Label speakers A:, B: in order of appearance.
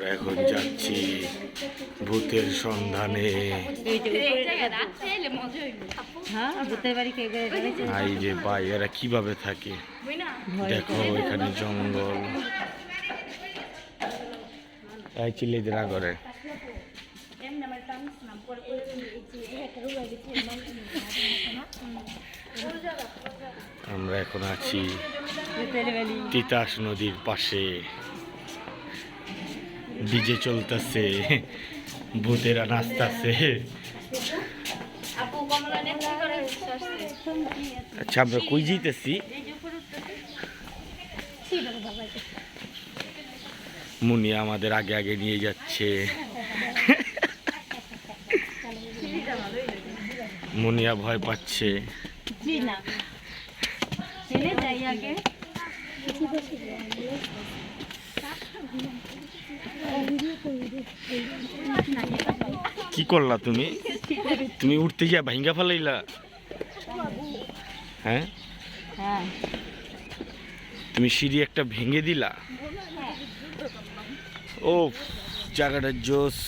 A: আমরা এখন যাচ্ছি ভূতের সন্ধানে। এই যে ভাই, এরা কিভাবে থাকে দেখো, এখানে জঙ্গল। এই চিল্লাইতে না করে। আমরা এখন আছি তিতাস নদীর পাশে, ডিজে চলতেছে, ভূতেরা নাচতেছে। আচ্ছা, আমরা কই যাইতেছি? মুনিয়া আমাদের আগে আগে নিয়ে যাচ্ছে। মুনিয়া ভয় পাচ্ছে। কি করলা তুমি? তুমি উঠতে গিয়া ভাঙ্গা ফেলাইলা? হ্যাঁ, তুমি সিঁড়ি একটা ভেঙে দিলা। ও, জায়গাটা জোস।